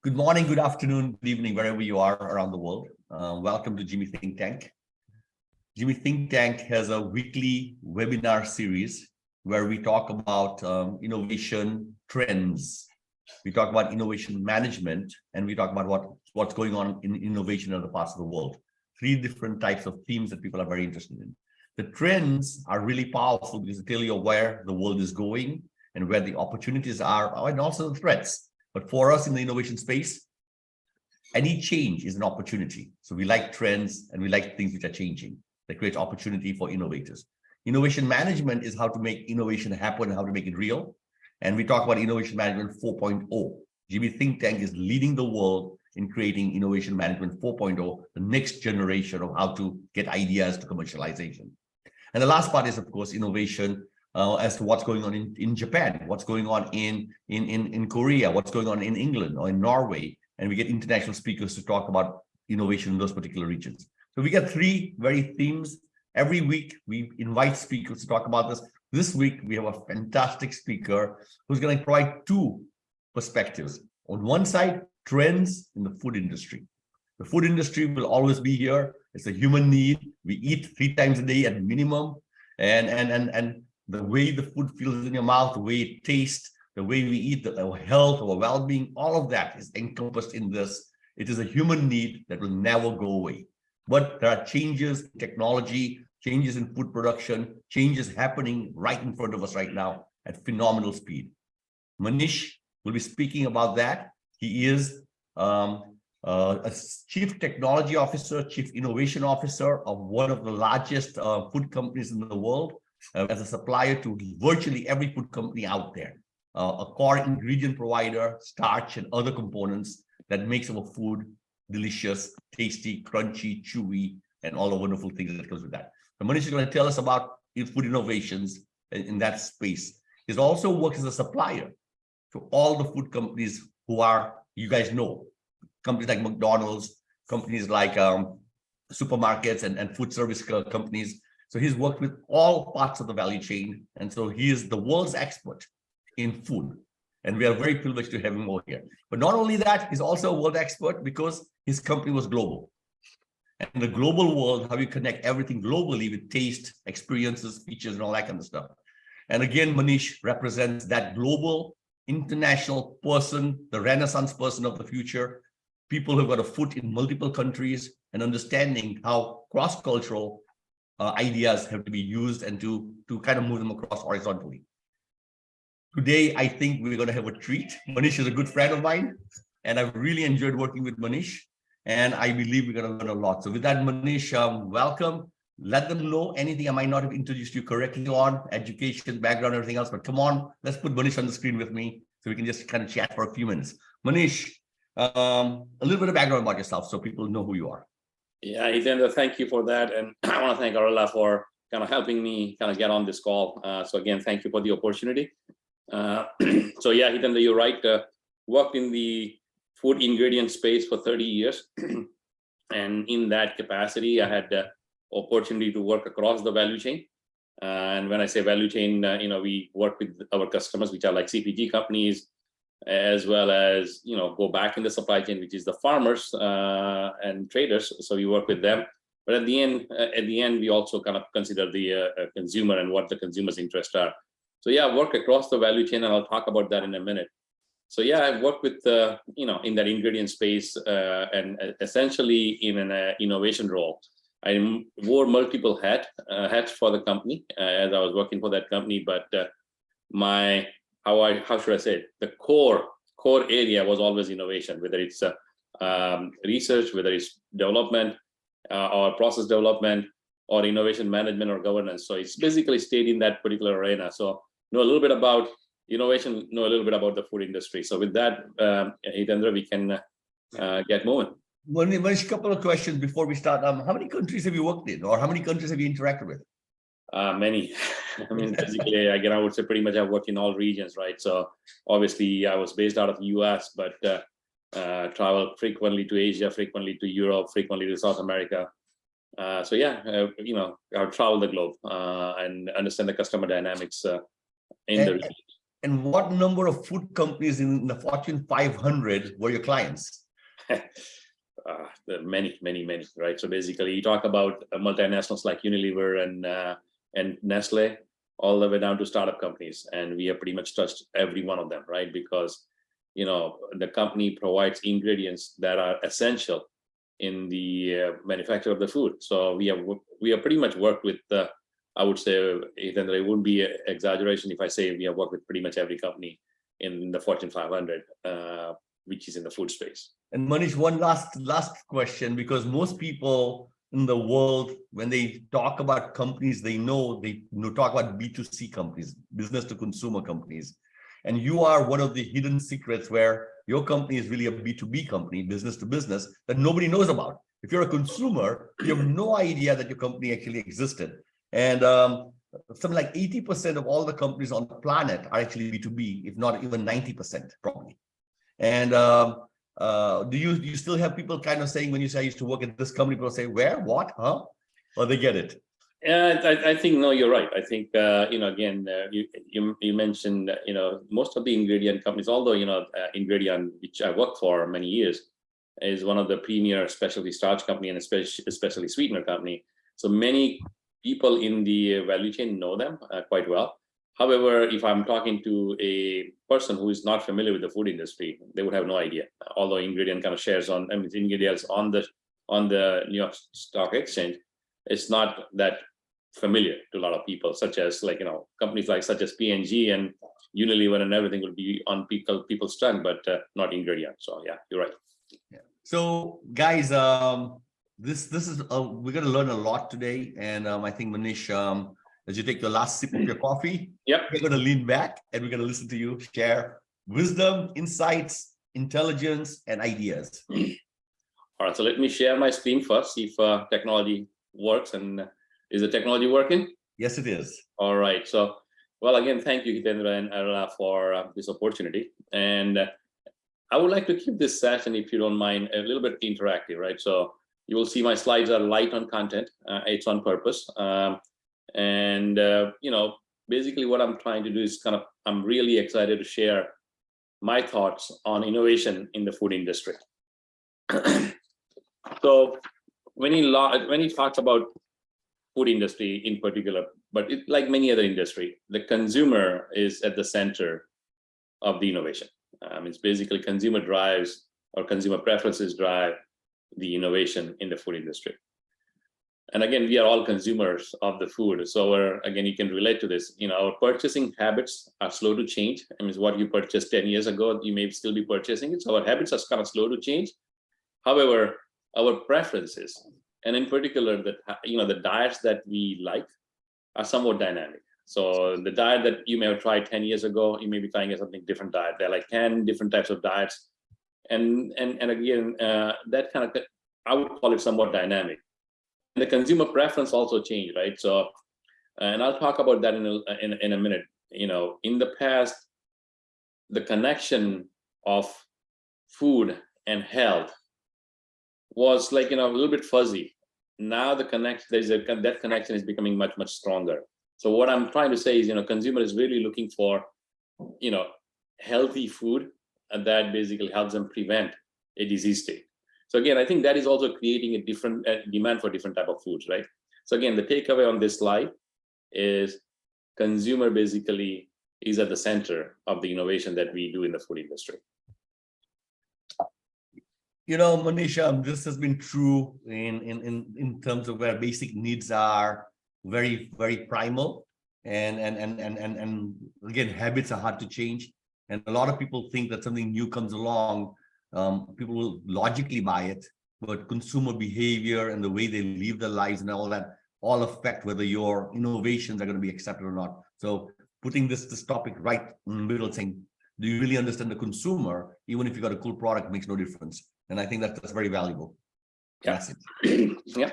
Good morning, good afternoon, good evening, wherever you are around the world. Welcome to GIMI Think Tank. GIMI Think Tank has a weekly webinar series where we talk about innovation trends. We talk about innovation management, and we talk about what's going on in innovation in other parts of the world. Three different types of themes that people are very interested in. The trends are really powerful because they tell you where the world is going and where the opportunities are, and also the threats. But for us in the innovation space, any change is an opportunity. So we like trends and we like things which are changing. That creates opportunity for innovators. Innovation management is how to make innovation happen, how to make it real. And we talk about innovation management 4.0. GIMI Think Tank is leading the world in creating innovation management 4.0, the next generation of how to get ideas to commercialization. And the last part is, of course, innovation as to what's going on in Japan, what's going on in Korea, what's going on in England or in Norway. And we get international speakers to talk about innovation in those particular regions. So we get three very themes. Every week, we invite speakers to talk about this. This week, we have a fantastic speaker who's going to provide two perspectives. On one side, trends in the food industry. The food industry will always be here. It's a human need. We eat 3 times a day at minimum. And the way the food feels in your mouth, the way it tastes, the way we eat, our health, our well-being, all of that is encompassed in this. It is a human need that will never go away. But there are changes in technology, changes in food production, changes happening right in front of us right now at phenomenal speed. Manish will be speaking about that. He is a chief technology officer, chief innovation officer of one of the largest food companies in the world, as a supplier to virtually every food company out there, a core ingredient provider, starch and other components that makes our food delicious, tasty, crunchy, chewy, and all the wonderful things that goes with that. So Manish is going to tell us about food innovations in that space. He also works as a supplier to all the food companies who are, you guys know, companies like McDonald's, companies like supermarkets and food service companies. So he's worked with all parts of the value chain. And so he is the world's expert in food. And we are very privileged to have him over here. But not only that, he's also a world expert because his company was global. And in the global world, how you connect everything globally with taste, experiences, features, and all that kind of stuff. And again, Manish represents that global, international person, the Renaissance person of the future, people who've got a foot in multiple countries and understanding how cross-cultural ideas have to be used and to kind of move them across horizontally. Today, I think we're going to have a treat. Manish is a good friend of mine, and I've really enjoyed working with Manish, and I believe we're going to learn a lot. So with that, Manish, welcome. Let them know anything I might not have introduced you correctly on, education, background, everything else, but come on, let's put Manish on the screen with me so we can just kind of chat for a few minutes. Manish, a little bit of background about yourself so people know who you are. Yeah, Hitendra, thank you for that. And I want to thank Arla for kind of helping me kind of get on this call. So again, thank you for the opportunity. So yeah, Hitendra, you're right. Worked in the food ingredient space for 30 years. And in that capacity, I had the opportunity to work across the value chain. And when I say value chain, we work with our customers, which are like CPG companies, as well as, go back in the supply chain, which is the farmers and traders. So we work with them. But at the end, we also kind of consider the consumer and what the consumer's interests are. So yeah, I work across the value chain, and I'll talk about that in a minute. So yeah, I've worked with, in that ingredient space and essentially in an innovation role. I wore multiple hats for the company as I was working for that company, but how should I say it? The core area was always innovation, whether it's research, whether it's development or process development or innovation management or governance. So it's basically stayed in that particular arena. So know a little bit about innovation, know a little bit about the food industry. So with that, Hitendra, we can get moving. Manish, a couple of questions before we start. How many countries have you worked in, or how many countries have you interacted with? Many. I mean, basically, again, I would say pretty much I've worked in all regions, right? So obviously, I was based out of the US, but traveled frequently to Asia, frequently to Europe, frequently to South America. So yeah, I've traveled the globe and understand the customer dynamics in the region. And what number of food companies in the Fortune 500 were your clients? There are many, right? So basically, you talk about multinationals like Unilever and Nestle, all the way down to startup companies, and we have pretty much touched every one of them, right? Because the company provides ingredients that are essential in the manufacture of the food. So we have pretty much worked with I would say, Ethan, it wouldn't be an exaggeration if I say we have worked with pretty much every company in the Fortune 500, which is in the food space. And Manish, one last question, because most people in the world, when they talk about companies, they talk about B2C companies, business to consumer companies. And you are one of the hidden secrets where your company is really a B2B company, business to business, that nobody knows about. If you're a consumer, you have no idea that your company actually existed. And something like 80% of all the companies on the planet are actually B2B, if not even 90% probably. And do you still have people kind of saying, when you say I used to work at this company, people say, where, what, huh? Or they get it? I think, no, you're right. I think, again, you mentioned, most of the ingredient companies, although, Ingredient, which I worked for many years, is one of the premier specialty starch company and especially sweetener company. So many people in the value chain know them quite well. However, if I'm talking to a person who is not familiar with the food industry, they would have no idea. Although Ingredient kind of shares ingredients on the New York Stock Exchange, it's not that familiar to a lot of people, such as companies such as P&G and Unilever and everything will be on people's tongue, but not Ingredient. So yeah, you're right. Yeah. So guys, this is we're going to learn a lot today, and I think Manish, as you take your last sip of your coffee, yep, we're going to lean back and we're going to listen to you share wisdom, insights, intelligence, and ideas. All right, so let me share my screen first, see if technology works. And is the technology working? Yes, it is. All right. So, well, again, thank you, Hitendra and Arla, for this opportunity. And I would like to keep this session, if you don't mind, a little bit interactive, right? So you will see my slides are light on content. It's on purpose. Basically what I'm trying to do is I'm really excited to share my thoughts on innovation in the food industry. So when he talks about food industry in particular, but like many other industry, the consumer is at the center of the innovation. It's basically consumer drives or consumer preferences drive the innovation in the food industry. And again, we are all consumers of the food. So again, you can relate to this. Our purchasing habits are slow to change. What you purchased 10 years ago, you may still be purchasing it. So our habits are kind of slow to change. However, our preferences, and in particular, the diets that we like are somewhat dynamic. So the diet that you may have tried 10 years ago, you may be trying a something different diet. There are like 10 different types of diets. And again, that kind of, I would call it somewhat dynamic. And the consumer preference also changed, right? So, and I'll talk about that in a minute. In the past, the connection of food and health was a little bit fuzzy. Now the connection, that connection is becoming much, much stronger. So what I'm trying to say is, consumer is really looking for, healthy food that basically helps them prevent a disease state. So again, I think that is also creating a different demand for different type of foods, right? So again, the takeaway on this slide is consumer basically is at the center of the innovation that we do in the food industry. Manish, this has been true in terms of where basic needs are very, very primal, and again, habits are hard to change. And a lot of people think that something new comes along, people will logically buy it, but consumer behavior and the way they live their lives and all that all affect whether your innovations are going to be accepted or not. So putting this topic right in the middle, saying, do you really understand the consumer? Even if you got a cool product, makes no difference. And I think that's very valuable. Yeah. Yeah.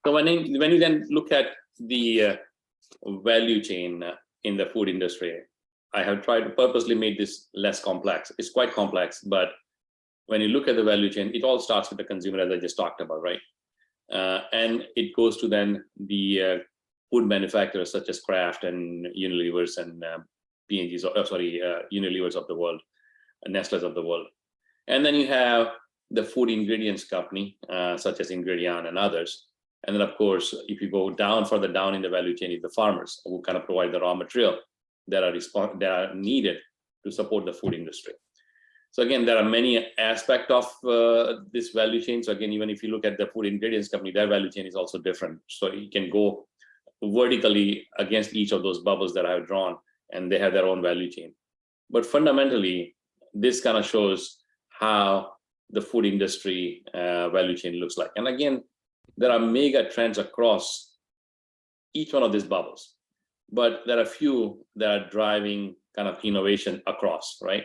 So when you then look at the value chain in the food industry, I have tried to purposely make this less complex. It's quite complex, but when you look at the value chain, it all starts with the consumer, as I just talked about, right? And it goes to then the food manufacturers such as Kraft and Unilever and P&Gs, or Unilevers of the world, Nestle's of the world. And then you have the food ingredients company, such as Ingredion and others. And then, of course, if you go further down in the value chain, is the farmers who kind of provide the raw material that are needed to support the food industry. So again, there are many aspects of this value chain. So again, even if you look at the food ingredients company, their value chain is also different. So you can go vertically against each of those bubbles that I've drawn, and they have their own value chain. But fundamentally, this kind of shows how the food industry value chain looks like. And again, there are mega trends across each one of these bubbles, but there are a few that are driving kind of innovation across, right?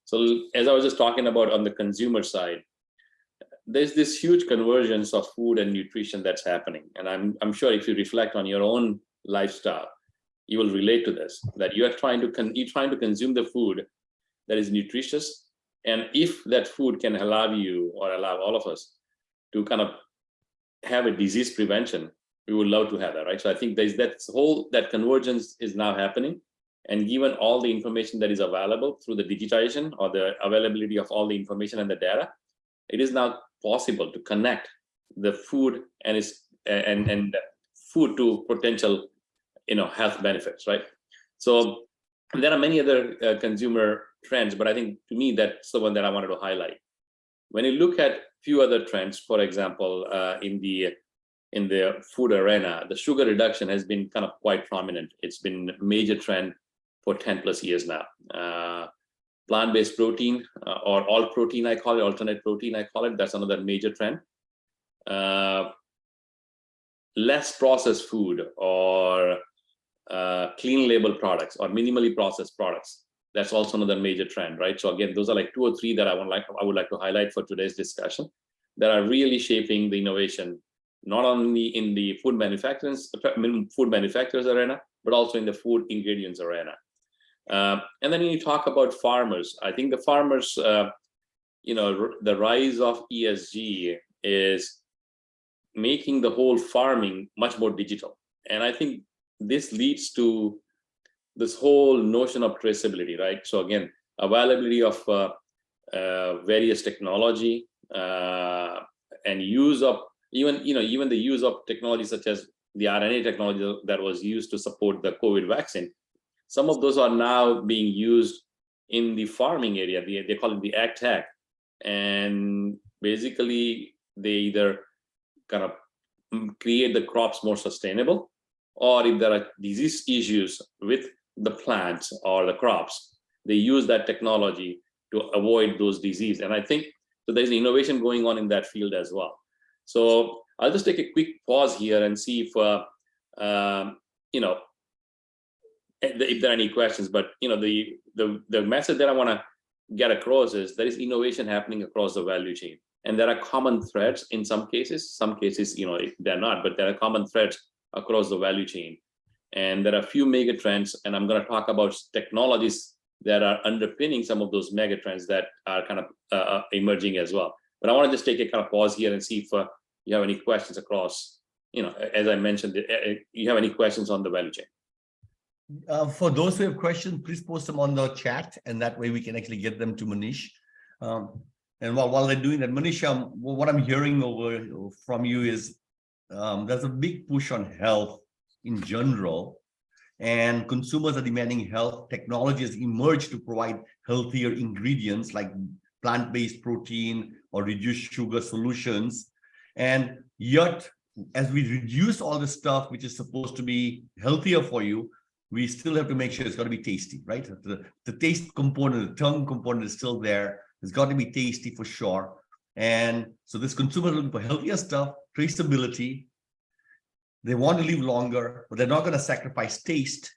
So as I was just talking about on the consumer side, there's this huge convergence of food and nutrition that's happening. And I'm sure if you reflect on your own lifestyle, you will relate to this, that you're trying to consume the food that is nutritious. And if that food can allow you, or allow all of us, to kind of have a disease prevention, we would love to have that, right? So I think there's that convergence is now happening. And given all the information that is available through the digitization or the availability of all the information and the data, it is now possible to connect the food and food to potential, health benefits, right? So there are many other consumer trends, but I think to me that's the one that I wanted to highlight. When you look at few other trends, for example, in the food arena, the sugar reduction has been kind of quite prominent. It's been a major trend for 10 plus years now. Plant-based protein, or all protein, I call it, alternate protein, I call it, that's another major trend. Less processed food, or clean label products, or minimally processed products, that's also another major trend, right? So again, those are like 2 or 3 that I would like to highlight for today's discussion that are really shaping the innovation, not only in the food manufacturers arena, but also in the food ingredients arena. And then when you talk about farmers, I think the farmers, the rise of ESG is making the whole farming much more digital. And I think this leads to this whole notion of traceability, right? So again, availability of various technology and use of even the use of technology such as the RNA technology that was used to support the COVID vaccine. Some of those are now being used in the farming area. They call it the ag tech, and basically they either kind of create the crops more sustainable, or if there are disease issues with the plants or the crops, they use that technology to avoid those diseases. And I think so there's innovation going on in that field as well. So I'll just take a quick pause here and see if if there are any questions. But the message that I want to get across is there is innovation happening across the value chain, and there are common threads in some cases. Some cases, they're not, but there are common threads across the value chain. And there are a few mega trends, and I'm going to talk about technologies that are underpinning some of those mega trends that are kind of emerging as well. But I want to just take a kind of pause here and see if you have any questions across, as I mentioned, you have any questions on the value chain. For those who have questions, please post them on the chat, and that way we can actually get them to Manish. And while they're doing that, Manish, what I'm hearing from you is there's a big push on health in general, and consumers are demanding health. Technology has emerged to provide healthier ingredients like plant-based protein or reduced sugar solutions. And yet, as we reduce all the stuff which is supposed to be healthier for you, we still have to make sure it's got to be tasty, right? The taste component, the tongue component is still there. It's got to be tasty for sure. And so this consumer is looking for healthier stuff, traceability. They want to live longer, but they're not going to sacrifice taste.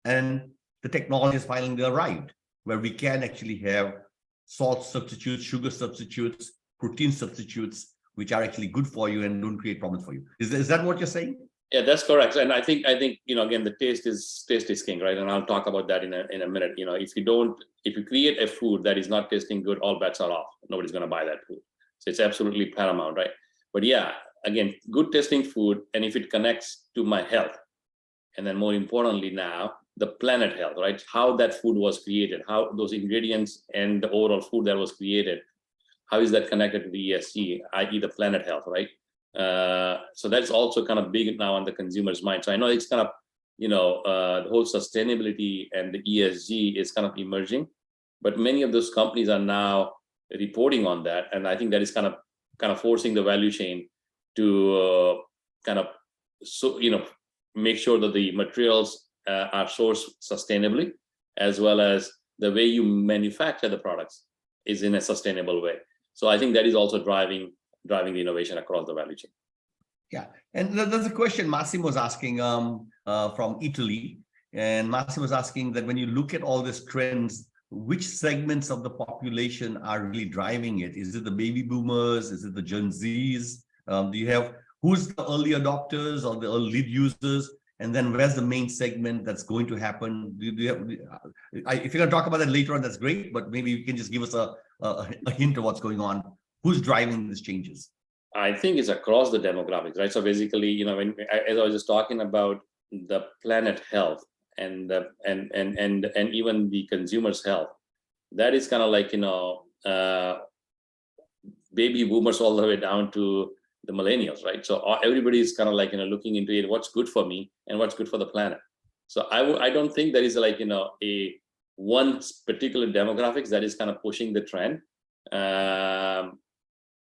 And the technology is finally arrived, where we can actually have salt substitutes, sugar substitutes, protein substitutes, which are actually good for you and don't create problems for you. Is that what you're saying? Yeah, that's correct. And I think again, the taste is king, right? And I'll talk about that in a minute. If you create a food that is not tasting good, all bets are off. Nobody's going to buy that food. So it's absolutely paramount, right? But yeah, again, good tasting food, and if it connects to my health, and then more importantly now, the planet health, right? How that food was created, how those ingredients and the overall food that was created, how is that connected to the ESG, i.e. the planet health, right? So that's also kind of big now on the consumer's mind. So I know it's kind of, the whole sustainability and the ESG is kind of emerging, but many of those companies are now reporting on that. And I think that is kind of forcing the value chain to make sure that the materials are sourced sustainably, as well as the way you manufacture the products is in a sustainable way. So I think that is also driving the innovation across the value chain. Yeah, and there's a question Massimo was asking from Italy, and Massimo was asking that when you look at all these trends, which segments of the population are really driving it? Is it the baby boomers? Is it the Gen Zs? Do you have who's the early adopters or the early lead users? And then where's the main segment that's going to happen? Do you have, if you're going to talk about that later on, that's great, but maybe you can just give us a hint of what's going on. Who's driving these changes? I think it's across the demographics, right? So basically, as I was just talking about the planet health and even the consumer's health, that is kind of like, baby boomers all the way down to the millennials, right? So everybody is kind of like, looking into it, what's good for me and what's good for the planet. So I don't think there is like, a one particular demographics that is kind of pushing the trend.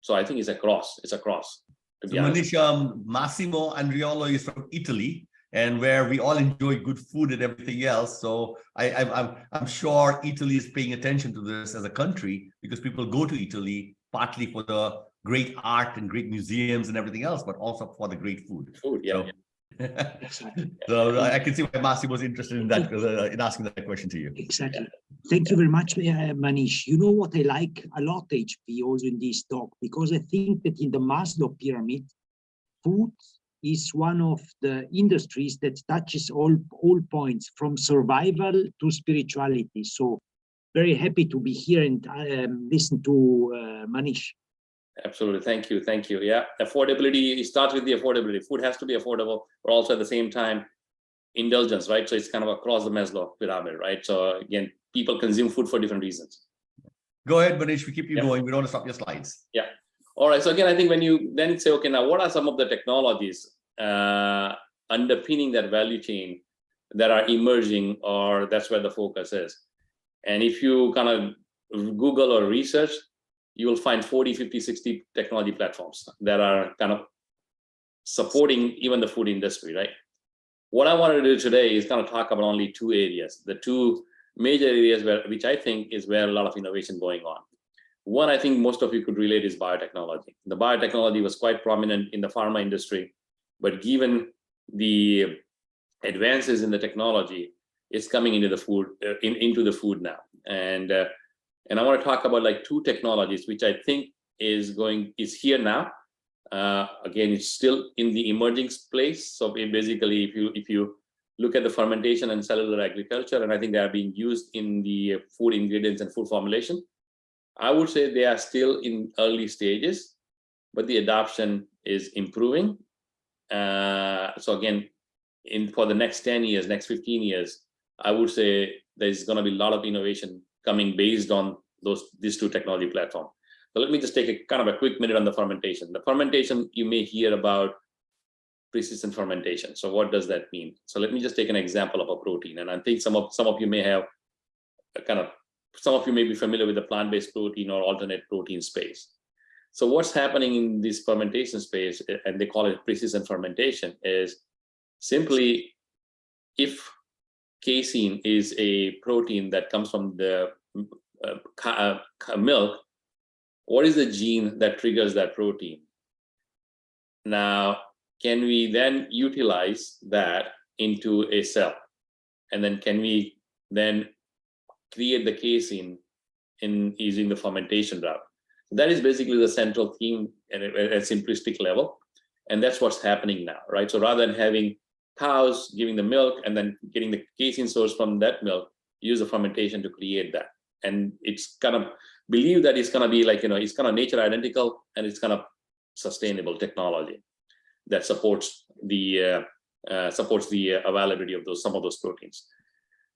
So I think it's across. To be honest. Manish, Massimo Andriolo is from Italy, and where we all enjoy good food and everything else. So I'm sure Italy is paying attention to this as a country, because people go to Italy partly for the great art and great museums and everything else, but also for the great food. Yeah. Exactly. So I can see why Massimo was interested in that, in asking that question to you. Exactly. Thank you very much, Manish. You know what I like a lot, HP, also in this talk, because I think that in the Maslow pyramid, food is one of the industries that touches all points, from survival to spirituality. So very happy to be here and listen to Manish. Absolutely. Thank you. Yeah. Affordability, it starts with the affordability. Food has to be affordable, but also at the same time, indulgence, right? So it's kind of across the Maslow pyramid, right? So again, people consume food for different reasons. Go ahead, Manish, we keep you going. We don't want to stop your slides. Yeah. All right. So again, I think when you then say, okay, now what are some of the technologies underpinning that value chain that are emerging, or that's where the focus is? And if you kind of Google or research, you will find 40, 50, 60 technology platforms that are kind of supporting even the food industry, right? What I wanted to do today is kind of talk about only two areas, the two major areas which I think is where a lot of innovation going on. One, I think most of you could relate, is biotechnology. The biotechnology was quite prominent in the pharma industry, but given the advances in the technology, it's coming into the food, into the food now. And I want to talk about like two technologies, which I think is here now. Again, it's still in the emerging place. So basically, if you look at the fermentation and cellular agriculture, and I think they are being used in the food ingredients and food formulation, I would say they are still in early stages, but the adoption is improving. So again, for the next 10 years, next 15 years, I would say there's going to be a lot of innovation coming based on these two technology platforms. So let me just take a quick minute on the fermentation. The fermentation, you may hear about precision fermentation. So what does that mean? So let me just take an example of a protein. And I think some of you may have some of you may be familiar with the plant-based protein or alternate protein space. So what's happening in this fermentation space, and they call it precision fermentation, is simply if casein is a protein that comes from the milk, what is the gene that triggers that protein? Now, can we then utilize that into a cell? And then can we then create the casein in using the fermentation route? That is basically the central theme at a simplistic level. And that's what's happening now, right? So rather than having cows giving the milk and then getting the casein source from that milk, use the fermentation to create that. And it's kind of believed that it's going to be like, it's kind of nature identical, and it's kind of sustainable technology that supports the availability of some of those proteins.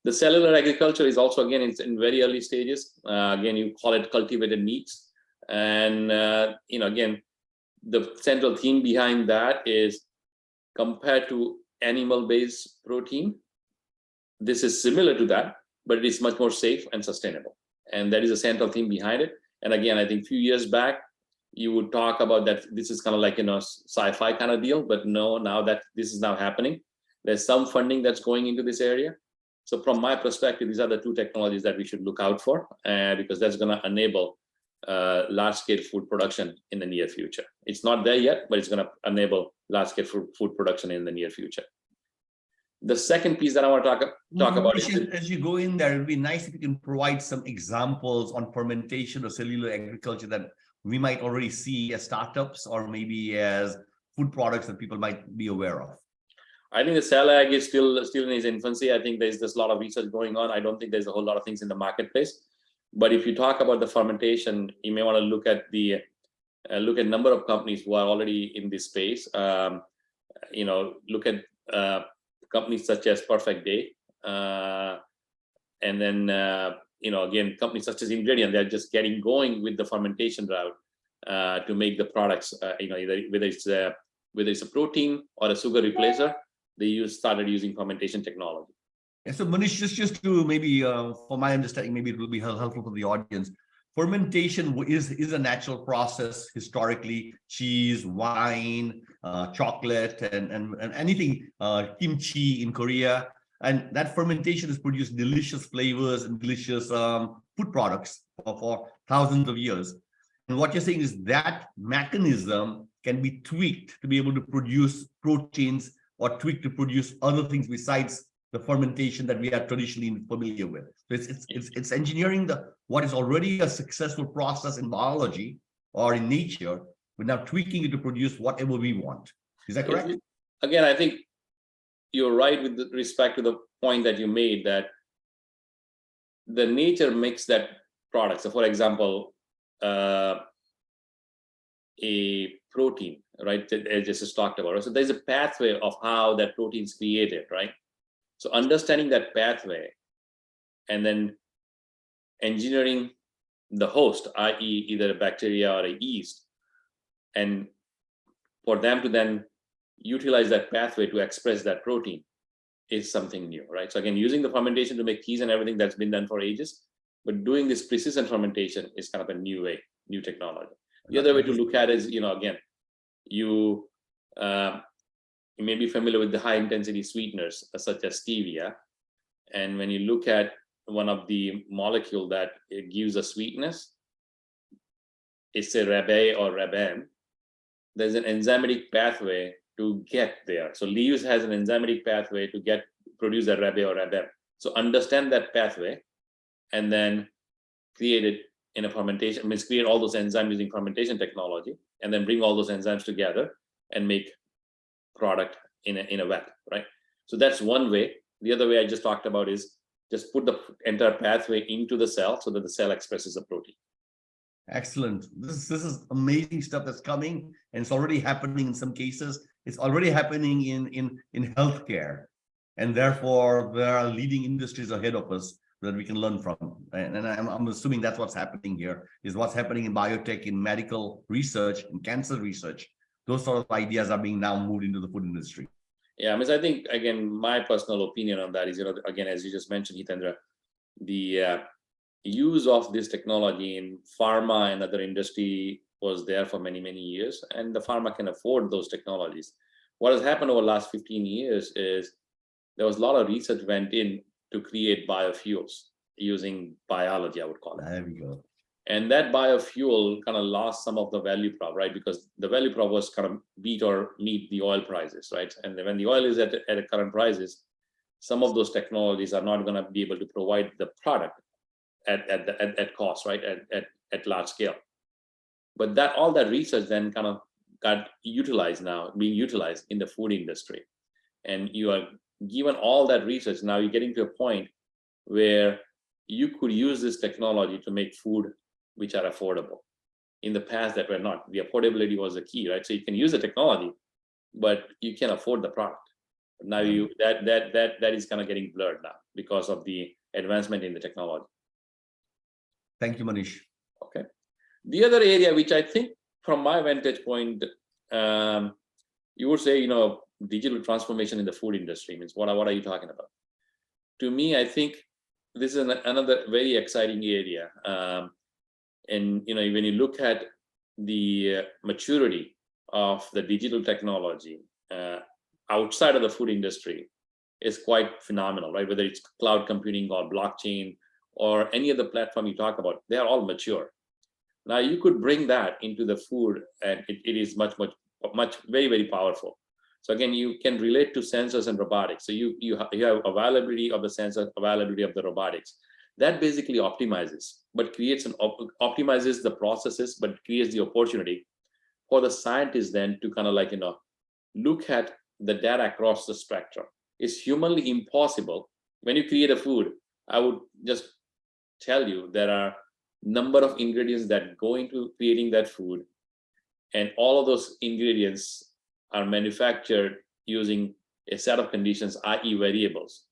The cellular agriculture is also, again, it's in very early stages. Again, you call it cultivated meats. And, again, the central theme behind that is compared to animal-based protein, this is similar to that, but it is much more safe and sustainable. And that is a central theme behind it. And again, I think a few years back, you would talk about that this is kind of like, sci-fi kind of deal, but no, now that this is now happening, there's some funding that's going into this area. So from my perspective, these are the two technologies that we should look out for, because that's going to enable large-scale food production in the near future. It's not there yet, but it's going to enable large-scale food production in the near future. The second piece that I want to talk about is, as you go in there, it would be nice if you can provide some examples on fermentation or cellular agriculture that we might already see as startups or maybe as food products that people might be aware of. I think the cell ag is still in its infancy. I think there's a lot of research going on. I don't think there's a whole lot of things in the marketplace. But if you talk about the fermentation, you may want to look at the number of companies who are already in this space. Look at companies such as Perfect Day, and then again, companies such as Ingredient. They're just getting going with the fermentation route to make the products. Whether it's a protein or a sugar replacer, they started using fermentation technology. Yeah, so Manish, just to maybe, for my understanding, maybe it will be helpful for the audience. Fermentation is a natural process historically. Cheese, wine, chocolate, and anything, kimchi in Korea. And that fermentation has produced delicious flavors and delicious food products for thousands of years. And what you're saying is that mechanism can be tweaked to be able to produce proteins or tweaked to produce other things besides the fermentation that we are traditionally familiar with. So it's engineering what is already a successful process in biology or in nature, but now tweaking it to produce whatever we want. Is that correct? Again, I think you're right with respect to the point that you made, that the nature makes that product. So for example, a protein, right, as just talked about. So there's a pathway of how that protein is created, right? So understanding that pathway and then engineering the host, i.e. either a bacteria or a yeast, and for them to then utilize that pathway to express that protein is something new, right? So again, using the fermentation to make cheese and everything, that's been done for ages, but doing this precision fermentation is kind of a new way, new technology. The other way to look at it is, again, you may be familiar with the high intensity sweeteners such as stevia. And when you look at one of the molecule that it gives a sweetness, it's a rabe or raben. There's an enzymatic pathway to get there. So leaves has an enzymatic pathway to produce a rabe or raben. So understand that pathway and then create it in a fermentation, create all those enzymes using fermentation technology, and then bring all those enzymes together and make product in a vat, right? So that's one way. The other way I just talked about is just put the entire pathway into the cell so that the cell expresses a protein. Excellent. This is amazing stuff that's coming, and it's already happening in some cases. It's already happening in healthcare, and therefore there are leading industries ahead of us that we can learn from. And I'm assuming that's what's happening here, is what's happening in biotech, in medical research, in cancer research. Those sort of ideas are being now moved into the food industry. Yeah, I think, again, my personal opinion on that is, again, as you just mentioned, Hitendra, the use of this technology in pharma and other industry was there for many, many years, and the pharma can afford those technologies. What has happened over the last 15 years is there was a lot of research went in to create biofuels using biology, I would call it. There we go. And that biofuel kind of lost some of the value prop, right? Because the value prop was kind of beat or meet the oil prices, right? And when the oil is at current prices, some of those technologies are not going to be able to provide the product at cost, right? At large scale. But all that research then kind of got being utilized in the food industry. And you are given all that research, now you're getting to a point where you could use this technology to make food which are affordable. In the past, that were not. The affordability was the key, right? So you can use the technology, but you can't afford the product. Now that is kind of getting blurred now because of the advancement in the technology. Thank you, Manish. Okay. The other area, which I think from my vantage point, you would say, digital transformation in the food industry means what are you talking about? To me, I think this is another very exciting area. And when you look at the maturity of the digital technology outside of the food industry, is quite phenomenal, right? Whether it's cloud computing or blockchain or any other platform you talk about, they are all mature. Now you could bring that into the food, and it is much very, very powerful. So again, you can relate to sensors and robotics. So you have availability of the sensor, availability of the robotics. That basically optimizes, but creates optimizes the processes, but creates the opportunity for the scientists then to kind of look at the data across the spectrum. It's humanly impossible. When you create a food, I would just tell you there are number of ingredients that go into creating that food, and all of those ingredients are manufactured using a set of conditions, i.e. variables.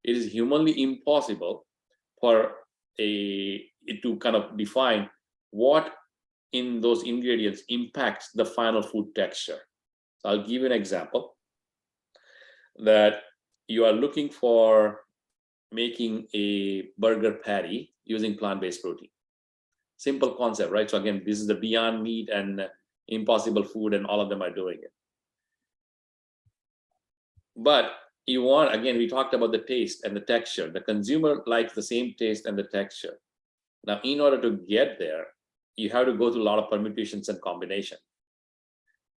It is humanly impossible for to kind of define what in those ingredients impacts the final food texture. So I'll give you an example that you are looking for making a burger patty using plant-based protein. Simple concept, right? So again, this is the Beyond Meat and Impossible Food, and all of them are doing it. But you want, again, we talked about the taste and the texture. The consumer likes the same taste and the texture. Now, in order to get there, you have to go through a lot of permutations and combination.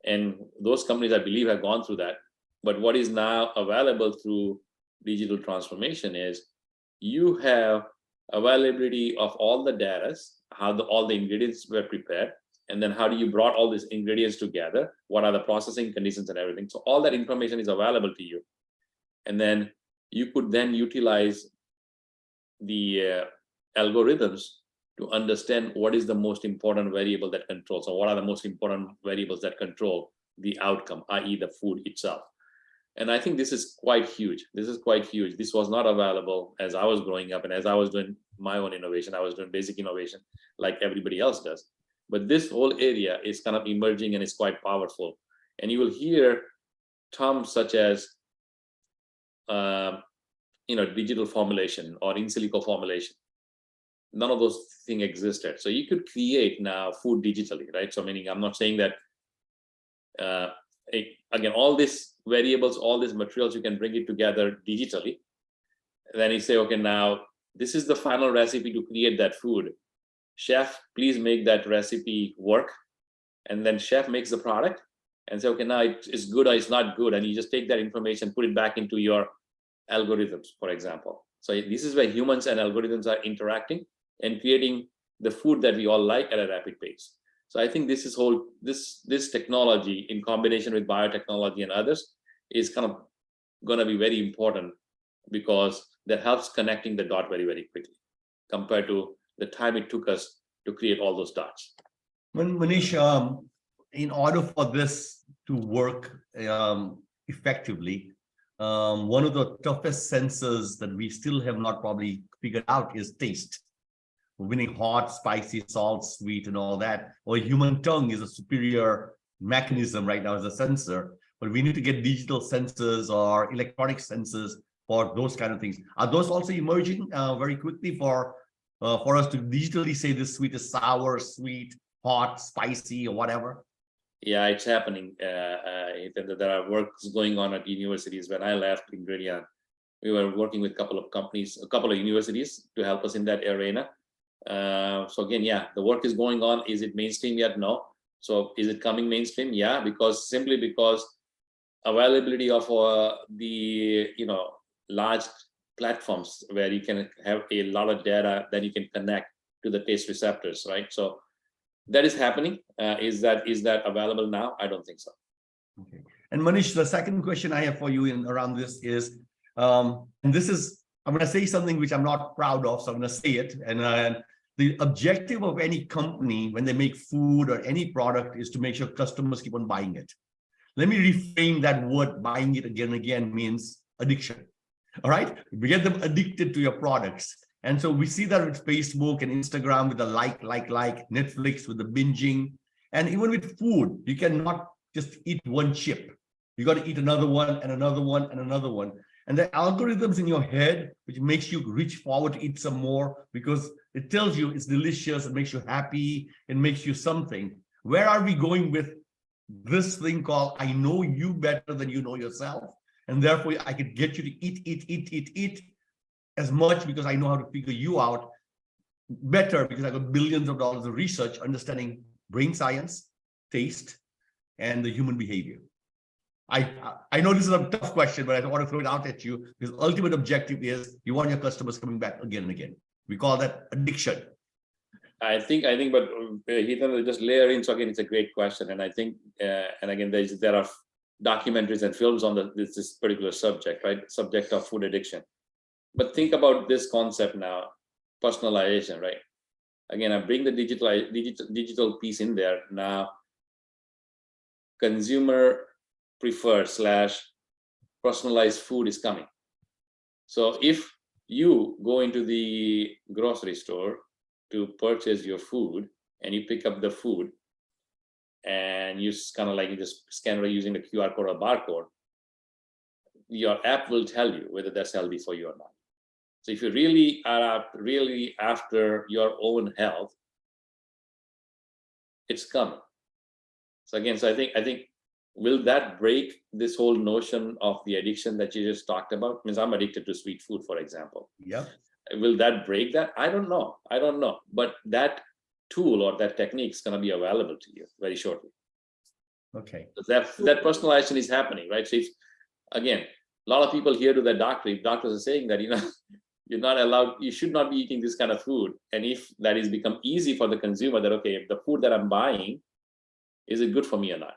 And those companies, I believe, have gone through that. But what is now available through digital transformation is you have availability of all the data, how all the ingredients were prepared, and then how do you brought all these ingredients together, what are the processing conditions and everything. So all that information is available to you. And then you could then utilize the algorithms to understand what is the most important variable that controls, or what are the most important variables that control the outcome, i.e. the food itself. And I think this is quite huge. This is quite huge. This was not available as I was growing up, and as I was doing my own innovation. I was doing basic innovation like everybody else does. But this whole area is kind of emerging, and it's quite powerful. And you will hear terms such as digital formulation or in silico formulation. None of those things existed. So you could create now food digitally, right? So meaning, I'm not saying that, again, all these variables, all these materials, you can bring it together digitally. And then you say, okay, now this is the final recipe to create that food. Chef, please make that recipe work. And then chef makes the product and say, okay, now it's good or it's not good. And you just take that information, put it back into your algorithms, for example. So this is where humans and algorithms are interacting and creating the food that we all like at a rapid pace. So I think this technology in combination with biotechnology and others is kind of going to be very important, because that helps connecting the dot very, very quickly compared to the time it took us to create all those dots. Manish, in order for this to work effectively, one of the toughest senses that we still have not probably figured out is taste. Winning hot, spicy, salt, sweet, and all that. Or human tongue is a superior mechanism right now as a sensor, but we need to get digital sensors or electronic sensors for those kind of things. Are those also emerging very quickly for us to digitally say this sweet is sour, sweet, hot, spicy, or whatever? Yeah, it's happening. There are works going on at universities. When I left Ingredient, we were working with a couple of companies, a couple of universities to help us in that arena. So again, yeah, the work is going on. Is it mainstream yet? No. So is it coming mainstream? Yeah, because availability of the large platforms where you can have a lot of data that you can connect to the taste receptors, right? So that is happening. Is that available now? I don't think so. Okay. And Manish, the second question I have for you around this is, and this is, I'm going to say something which I'm not proud of, so I'm going to say it. And the objective of any company when they make food or any product is to make sure customers keep on buying it. let me reframe that word. Buying it again and again means addiction. All right, we get them addicted to your products. And so we see that with Facebook and Instagram with the like, Netflix with the binging. And even with food, you cannot just eat one chip. You got to eat another one and another one and another one. And the algorithms in your head, which makes you reach forward to eat some more because it tells you it's delicious, it makes you happy, it makes you something. Where are we going with this thing called I know you better than you know yourself? And therefore, I could get you to eat as much because I know how to figure you out better because I got billions of dollars of research understanding brain science, taste, and the human behavior. I know this is a tough question, but I want to throw it out at you because ultimate objective is you want your customers coming back again and again. We call that addiction. I think, but Heathen, just layer in. So again, it's a great question, and I think, and again, there are documentaries and films on this particular subject, right? Subject of food addiction. But think about this concept now, personalization, right? Again, I bring the digital piece in there now. Consumer preferred / personalized food is coming. So if you go into the grocery store to purchase your food and you pick up the food and you kind of like you just scan it using the QR code or barcode, your app will tell you whether that's healthy for you or not. So if you really are really after your own health, it's coming. So again, I think will that break this whole notion of the addiction that you just talked about? Means I'm addicted to sweet food, for example. Yeah. Will that break that? I don't know. But that tool or that technique is going to be available to you very shortly. Okay. So that personalization is happening, right? So if, again, a lot of people here to the doctor, if doctors are saying that, you're not allowed, you should not be eating this kind of food. And if that is become easy for the consumer that, okay, if the food that I'm buying, is it good for me or not?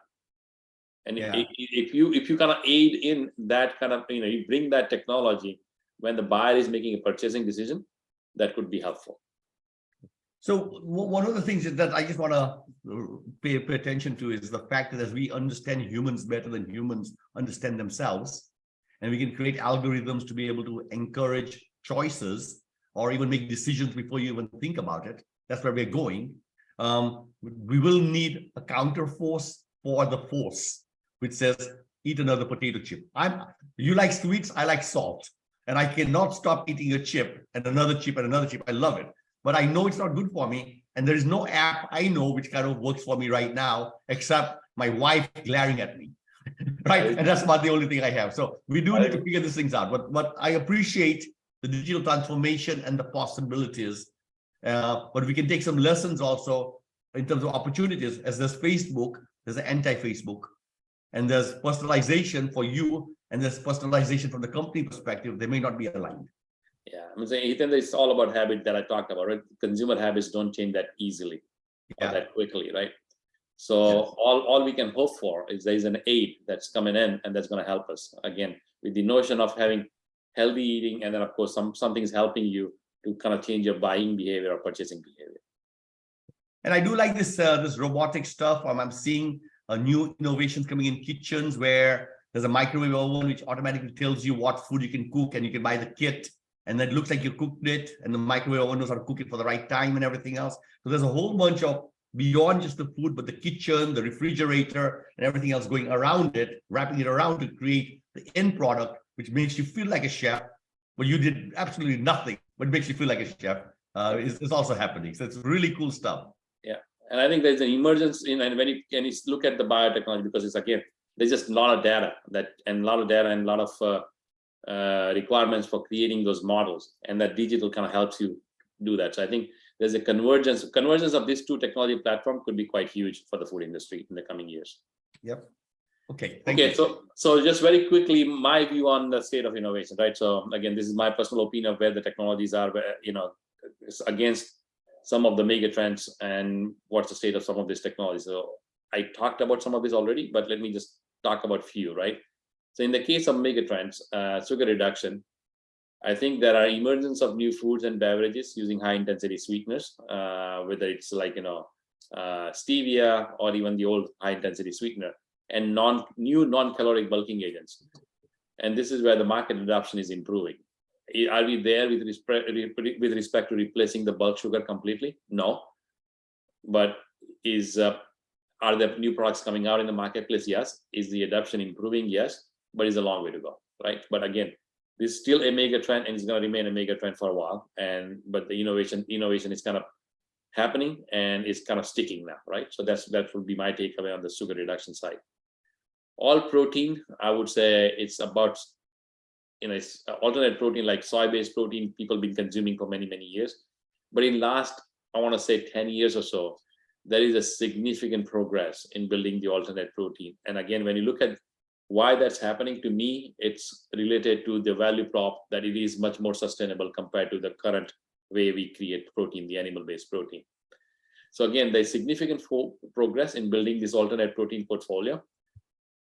And if you kind of aid in that kind of, you bring that technology when the buyer is making a purchasing decision, that could be helpful. So one of the things that I just want to pay attention to is the fact that as we understand humans better than humans understand themselves, and we can create algorithms to be able to encourage choices or even make decisions before you even think about it. That's where we're going. We will need a counter force for the force, which says, eat another potato chip. You like sweets, I like salt. And I cannot stop eating a chip and another chip and another chip. I love it. But I know it's not good for me. And there is no app I know which kind of works for me right now, except my wife glaring at me. Right. And that's about the only thing I have. So we do need to figure these things out. But I appreciate the digital transformation and the possibilities. But we can take some lessons also in terms of opportunities. As there's Facebook, there's an anti-Facebook. And there's personalization for you, and there's personalization from the company perspective. They may not be aligned. Yeah, I'm saying, Ethan, it's all about habit that I talked about, right? Consumer habits don't change that easily or that quickly, right? So all we can hope for is there's an aid that's coming in and that's going to help us. Again, with the notion of having healthy eating, and then of course something's helping you to kind of change your buying behavior or purchasing behavior. And I do like this this robotic stuff. I'm seeing new innovations coming in kitchens where there's a microwave oven which automatically tells you what food you can cook, and you can buy the kit, and then it looks like you cooked it, and the microwave oven knows how to cook it for the right time and everything else. So there's a whole bunch of beyond just the food, but the kitchen, the refrigerator, and everything else going around it, wrapping it around to create the end product, which makes you feel like a chef, but you did absolutely nothing, but it makes you feel like a chef. Is also happening. So it's really cool stuff. Yeah, and I think there's an emergence in, and when you look at the biotechnology, because it's again, there's just a lot of data and a lot of requirements for creating those models, and that digital kind of helps you do that. So I think there's a convergence of these two technology platforms could be quite huge for the food industry in the coming years. Yep. Okay. Thank you. So just very quickly, my view on the state of innovation, right? So again, this is my personal opinion of where the technologies are, against some of the mega trends and what's the state of some of this technology. So I talked about some of this already, but let me just talk about few, right? So in the case of mega trends, sugar reduction, I think there are emergence of new foods and beverages using high intensity sweeteners, whether it's like, stevia or even the old high intensity sweetener. and new non-caloric bulking agents. And this is where the market adoption is improving. Are we there with respect to replacing the bulk sugar completely? No. But are there new products coming out in the marketplace? Yes. Is the adoption improving? Yes. But it's a long way to go, right? But again, this is still a mega trend, and it's going to remain a mega trend for a while. But the innovation is kind of happening, and it's kind of sticking now, right? So that would be my takeaway on the sugar reduction side. All protein, I would say it's about, it's alternate protein like soy-based protein people been consuming for many, many years. But in last, I want to say 10 years or so, there is a significant progress in building the alternate protein. And again, when you look at why that's happening, to me, it's related to the value prop that it is much more sustainable compared to the current way we create protein, the animal-based protein. So again, there's significant progress in building this alternate protein portfolio,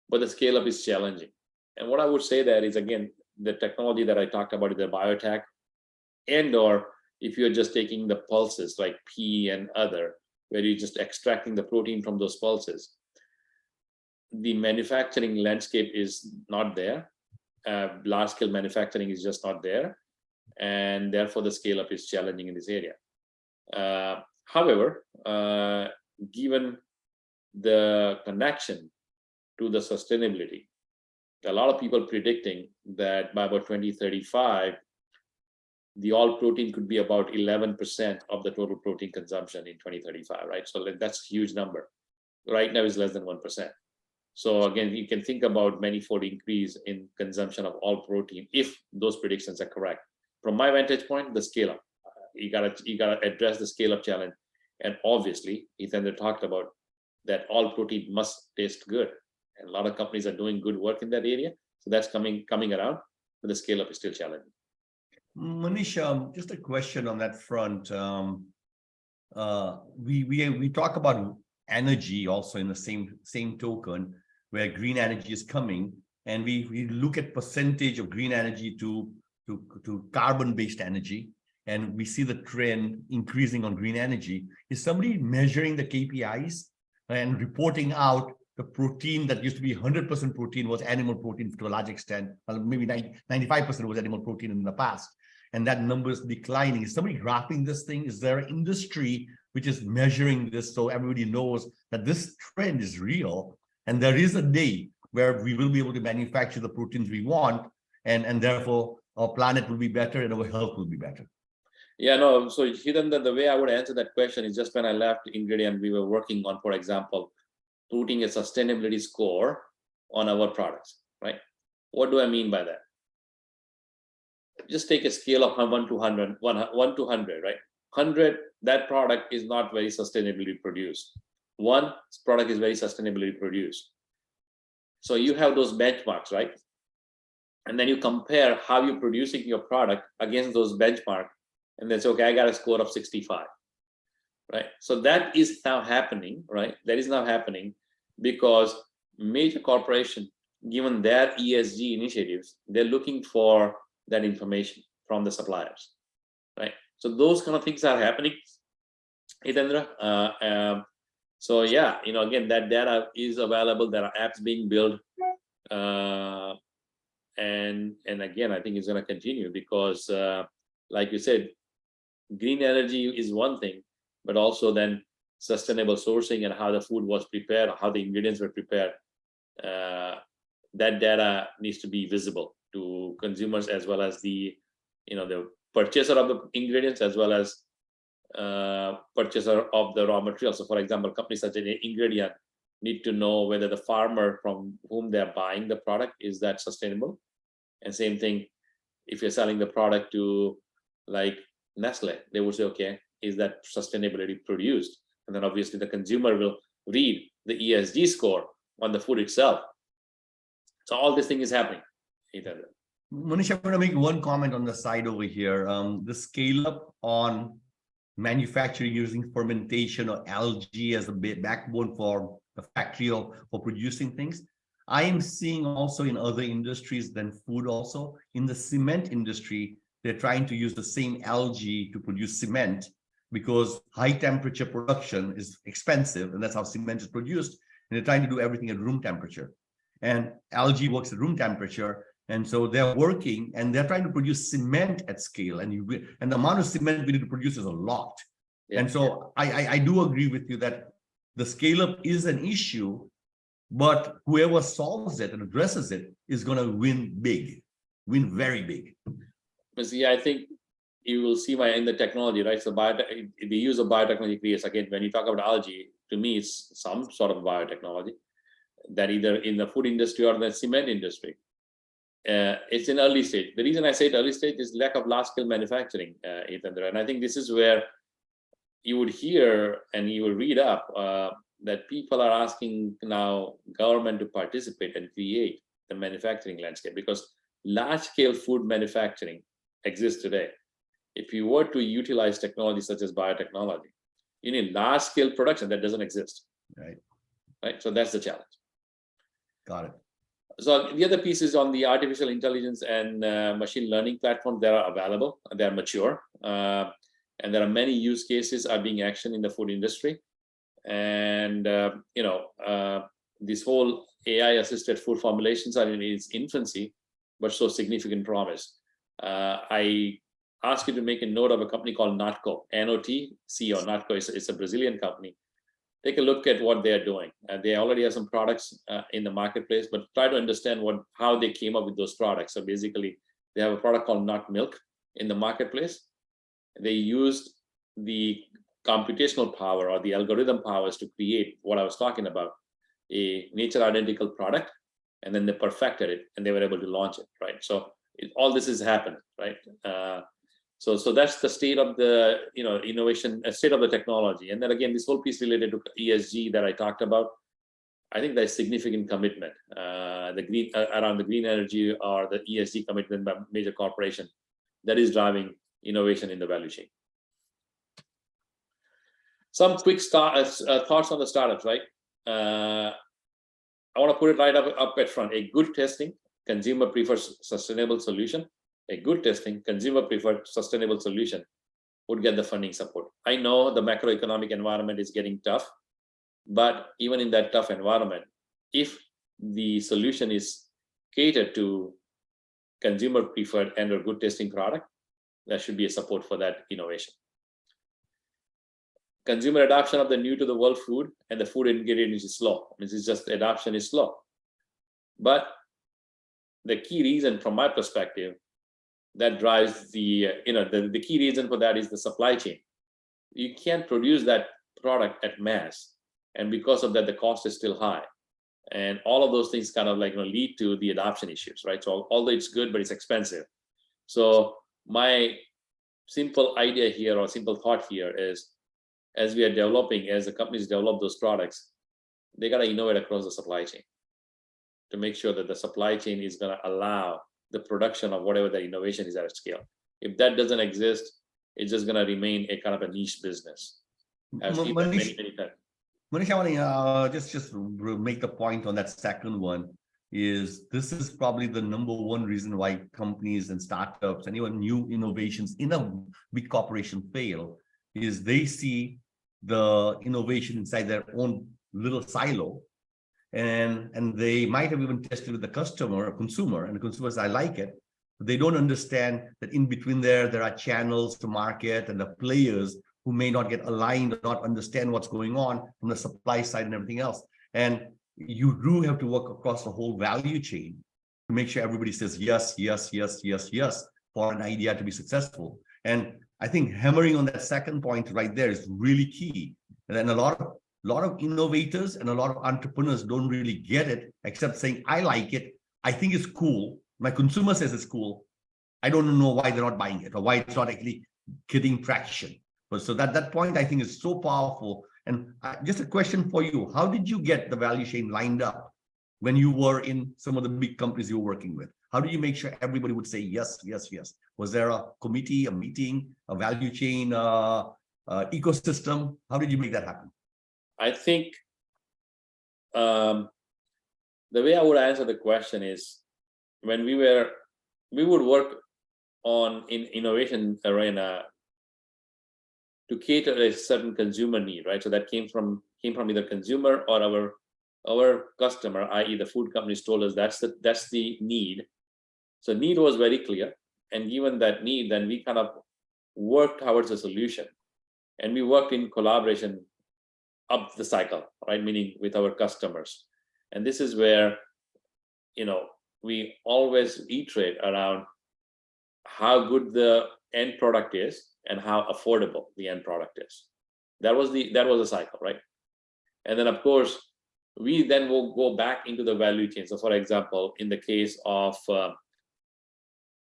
but the scale up is challenging. And what I would say there is, again, the technology that I talked about is the biotech, and/or if you're just taking the pulses like pea and other, where you're just extracting the protein from those pulses, the manufacturing landscape is not there. Large-scale manufacturing is just not there, and therefore the scale-up is challenging in this area. However, given the connection to the sustainability, a lot of people predicting that by about 2035, the all protein could be about 11% of the total protein consumption in 2035, right? So that's a huge number. Right now is less than 1%. So again, you can think about many-fold increase in consumption of all protein if those predictions are correct. From my vantage point, the scale up, you gotta address the scale up challenge. And obviously, Hitendra talked about that all protein must taste good. And a lot of companies are doing good work in that area. So that's coming around, but the scale up is still challenging. Manish, just a question on that front. We talk about energy also in the same token, where green energy is coming, and we look at percentage of green energy to carbon-based energy, and we see the trend increasing on green energy. Is somebody measuring the KPIs and reporting out the protein that used to be 100% protein was animal protein to a large extent, maybe 95% was animal protein in the past, and that number is declining? Is somebody graphing this thing? Is there an industry which is measuring this so everybody knows that this trend is real, and there is a day where we will be able to manufacture the proteins we want, and therefore our planet will be better and our health will be better? Yeah, no, so Hitendra, the way I would answer that question is, just when I left Ingredient, we were working on, for example, putting a sustainability score on our products, right? What do I mean by that? Just take a scale of 1 to 100, right? 100, that product is not very sustainably produced. 1 product is very sustainably produced. So you have those benchmarks, right? And then you compare how you're producing your product against those benchmarks, and then say, okay, I got a score of 65, right? So that is now happening, right? That is now happening because major corporations, given their ESG initiatives, they're looking for that information from the suppliers, right? So those kind of things are happening, Hitendra. So yeah, again, that data is available. There are apps being built, and again, I think it's going to continue because, like you said, green energy is one thing, but also then sustainable sourcing and how the food was prepared, how the ingredients were prepared. That data needs to be visible to consumers as well as the purchaser of the ingredients as well as purchaser of the raw material. So for example, companies such as Ingredient need to know whether the farmer from whom they're buying the product is that sustainable. And same thing, if you're selling the product to like Nestle, they would say, okay, is that sustainability produced? And then obviously the consumer will read the ESG score on the food itself. So all this thing is happening. Manish, I'm going to make one comment on the side over here. The scale up on manufacturing using fermentation or algae as a backbone for the factory or for producing things. I am seeing also in other industries than food also. In the cement industry, they're trying to use the same algae to produce cement because high temperature production is expensive, and that's how cement is produced. and they're trying to do everything at room temperature. And algae works at room temperature. And so they're working and they're trying to produce cement at scale. And the amount of cement we need to produce is a lot. Yeah. And so I do agree with you that the scale up is an issue, but whoever solves it and addresses it is going to win big, win very big. Yeah, I think you will see in the technology, right? So the use of biotechnology creates, again, when you talk about algae, to me, it's some sort of biotechnology that either in the food industry or the cement industry. It's in early stage. The reason I say early stage is lack of large scale manufacturing, Hitendra. And I think this is where you would hear and you will read up that people are asking now government to participate and create the manufacturing landscape, because large scale food manufacturing exists today. If you were to utilize technology such as biotechnology, you need large scale production that doesn't exist. Right. So that's the challenge. Got it. So the other piece is on the artificial intelligence and machine learning platforms that are available, they're mature, and there are many use cases are being actioned in the food industry. And this whole AI assisted food formulations are in its infancy, but show significant promise. I ask you to make a note of a company called Notco, N-O-T-C-O. Notco is a Brazilian company. Take a look at what they are doing. They already have some products in the marketplace, but try to understand how they came up with those products. So basically, they have a product called Not Milk in the marketplace. They used the computational power or the algorithm powers to create what I was talking about, a nature identical product, and then they perfected it and they were able to launch it, right? So all this has happened, right? So that's the state of the innovation, state of the technology. And then again, this whole piece related to ESG that I talked about, I think there's significant commitment around the green energy or the ESG commitment by major corporation that is driving innovation in the value chain. Some quick thoughts on the startups, right? I want to put it right up at front. A good testing, consumer prefers sustainable solution. A good testing, consumer preferred sustainable solution would get the funding support. I know the macroeconomic environment is getting tough, but even in that tough environment, if the solution is catered to consumer preferred and or good tasting product, there should be a support for that innovation. Consumer adoption of the new to the world food and the food ingredients is slow. This is just adoption is slow. But the key reason from my perspective that drives the key reason for that is the supply chain. You can't produce that product at mass, and because of that, the cost is still high, and all of those things kind of lead to the adoption issues, right? So although it's good, but it's expensive. So my simple idea here or simple thought here is, as we are developing, as the companies develop those products, they got to innovate across the supply chain to make sure that the supply chain is going to allow the production of whatever the innovation is at scale. If that doesn't exist, it's just going to remain a kind of a niche business. I've seen that many times. Manish, I want to just make the point on that second one. Is this is probably the number one reason why companies and startups and even new innovations in a big corporation fail, is they see the innovation inside their own little silo. And they might have even tested with the customer or consumer, and the consumer says, I like it. But they don't understand that in between there are channels to market and the players who may not get aligned or not understand what's going on from the supply side and everything else. And you do have to work across the whole value chain to make sure everybody says yes, yes, yes, yes, yes for an idea to be successful. And I think hammering on that second point right there is really key. And then a lot of innovators and a lot of entrepreneurs don't really get it, except saying, I like it. I think it's cool. My consumer says it's cool. I don't know why they're not buying it or why it's not actually getting traction. But so that point, I think, is so powerful. And just a question for you. How did you get the value chain lined up when you were in some of the big companies you were working with? How do you make sure everybody would say yes, yes, yes? Was there a committee, a meeting, a value chain ecosystem? How did you make that happen? I think the way I would answer the question is, when we would work in innovation arena to cater a certain consumer need, right? So that came from either consumer or our our customer, i.e. the food companies, told us that's the need. So need was very clear. And given that need, then we kind of worked towards a solution. And we worked in collaboration up the cycle, right? Meaning with our customers. And this is where, we always iterate around how good the end product is and how affordable the end product is. That was the cycle, right? And then of course, we then will go back into the value chain. So for example, in the case of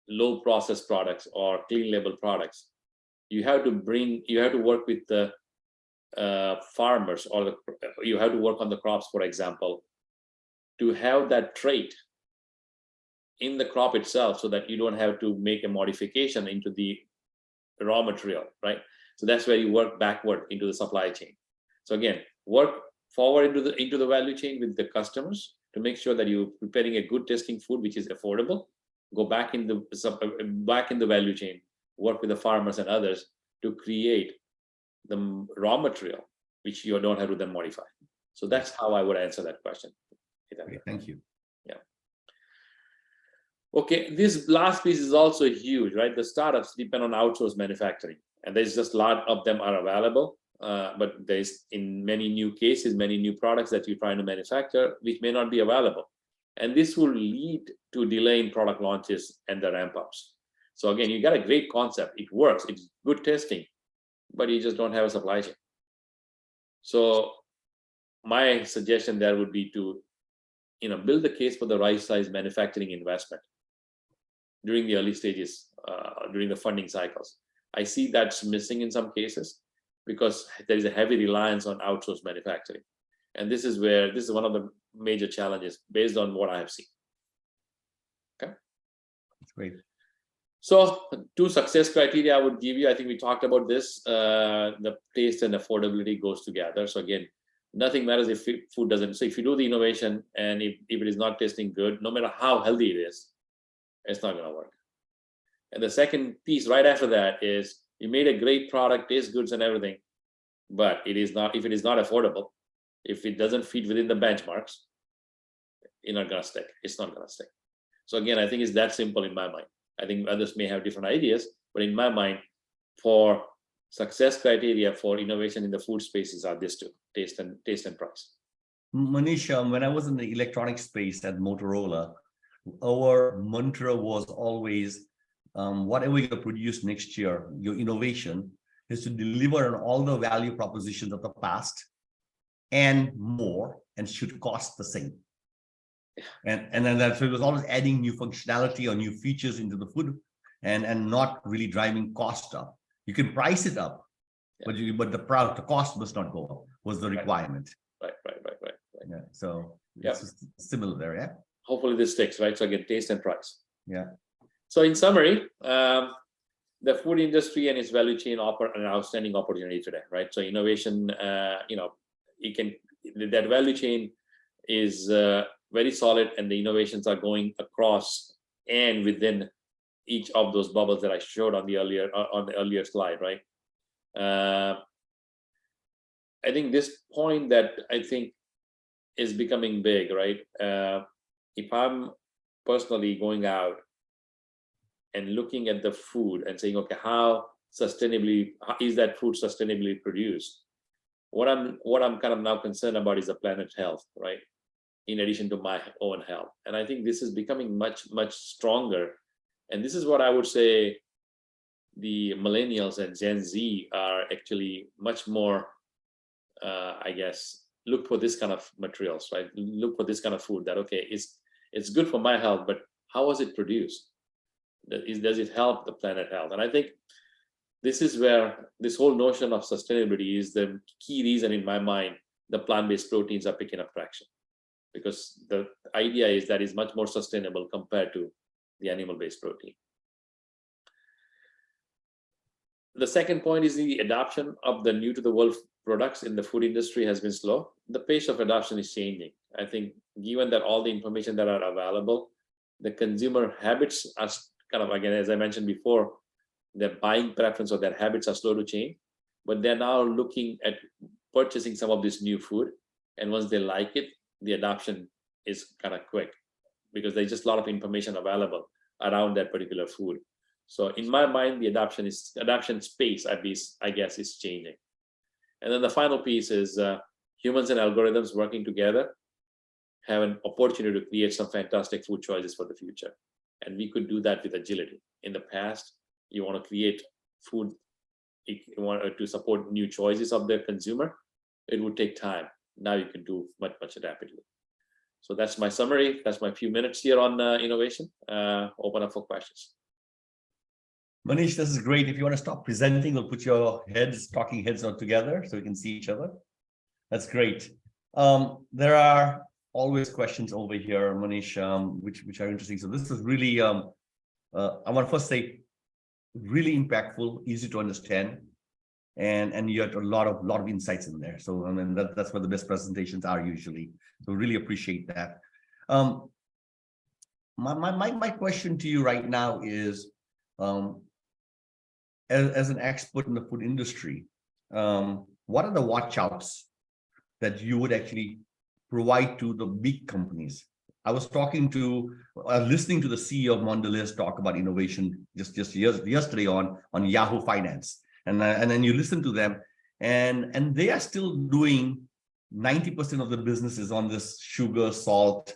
low processed products or clean label products, you have to work with the farmers, or you have to work on the crops, for example, to have that trait in the crop itself, so that you don't have to make a modification into the raw material, right? So that's where you work backward into the supply chain. So again, work forward into the value chain with the customers to make sure that you're preparing a good tasting food which is affordable. Go back in the value chain, work with the farmers and others to create the raw material which you don't have to then modify. So that's how I would answer that question. Okay, thank you. Yeah. Okay, this last piece is also huge, right? The startups depend on outsourced manufacturing, and there's just a lot of them are available. But there's, in many new cases, many new products that you're trying to manufacture which may not be available. And this will lead to delay in product launches and the ramp ups. So again, you got a great concept, it works, it's good testing, but you just don't have a supply chain. So my suggestion there would be to, build the case for the right size manufacturing investment during the early stages, during the funding cycles. I see that's missing in some cases because there is a heavy reliance on outsourced manufacturing. And this is one of the major challenges based on what I have seen. Okay. That's great. So 2 success criteria I would give you. I think we talked about this. The taste and affordability goes together. So again, nothing matters if food doesn't. So if you do the innovation and if it is not tasting good, no matter how healthy it is, it's not going to work. And the second piece right after that is you made a great product, tastes good and everything, but if it is not affordable, if it doesn't fit within the benchmarks, it's not going to stick. It's not going to stick. So again, I think it's that simple in my mind. I think others may have different ideas, but in my mind, for success criteria for innovation in the food spaces are these 2: taste and price. Manish, when I was in the electronic space at Motorola, our mantra was always, whatever you produce next year, your innovation is to deliver on all the value propositions of the past and more, and should cost the same. And then so it was always adding new functionality or new features into the food, and not really driving cost up. You can price it up, but the cost must not go up, was the requirement. Right. Yeah. So it's similar there, yeah. Hopefully this sticks, right? So again, taste and price. Yeah. So in summary, the food industry and its value chain offer an outstanding opportunity today, right? So innovation, that value chain is very solid, and the innovations are going across and within each of those bubbles that I showed on the earlier slide, right? I think this point that I think is becoming big, right? If I'm personally going out and looking at the food and saying, okay, how is that food sustainably produced? What I'm kind of now concerned about is the planet health, right? In addition to my own health. And I think this is becoming much, much stronger. And this is what I would say the millennials and Gen Z are actually much more, I guess, look for this kind of materials, right? Look for this kind of food that, okay, it's good for my health, but how was it produced? Does it help the planet health? And I think this is where this whole notion of sustainability is the key reason in my mind the plant-based proteins are picking up traction. Because the idea is that is much more sustainable compared to the animal-based protein. The second point is the adoption of the new to the world products in the food industry has been slow. The pace of adoption is changing. I think given that all the information that are available, the consumer habits are kind of, again, as I mentioned before, their buying preference or their habits are slow to change, but they're now looking at purchasing some of this new food. And once they like it, the adoption is kind of quick because there's just a lot of information available around that particular food. So in my mind, the adoption space, at least, I guess, is changing. And then the final piece is humans and algorithms working together have an opportunity to create some fantastic food choices for the future. And we could do that with agility. In the past, you want to create food, you want to support new choices of the consumer, it would take time. Now you can do much rapidly. So that's my summary. That's my few minutes here on innovation. Open up for questions. Manish, this is great. If you want to stop presenting, we'll put your talking heads on together so we can see each other. That's great. There are always questions over here, Manish, which are interesting. So this is really, I want to first say, really impactful, easy to understand, and you had a lot of insights in there. So I mean, that's what the best presentations are usually. So really appreciate that. My question to you right now is, as an expert in the food industry, what are the watch outs that you would actually provide to the big companies? I was listening to the CEO of Mondelez talk about innovation just yesterday on Yahoo Finance, and then you listen to them, and they are still doing 90% of the businesses on this sugar, salt